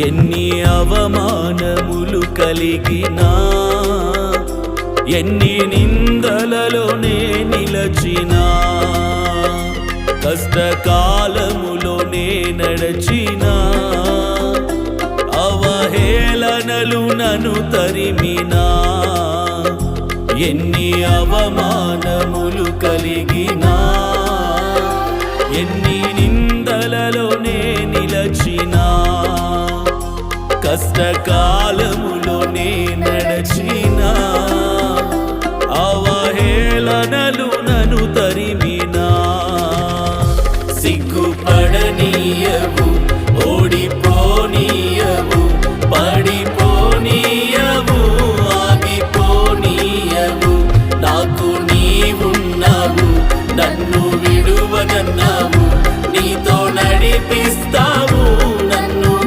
ఎన్ని అవమానములు కలిగినా, ఎన్ని నిందలలోనే నిలచినా, కష్టకాలములోనే నడచినా, అవహేళనలు నన్ను తరిమినా, ఎన్ని అవమానములు కలిగినా, ఎన్ని నిందలలోనే నిలచినా, కష్టకాలము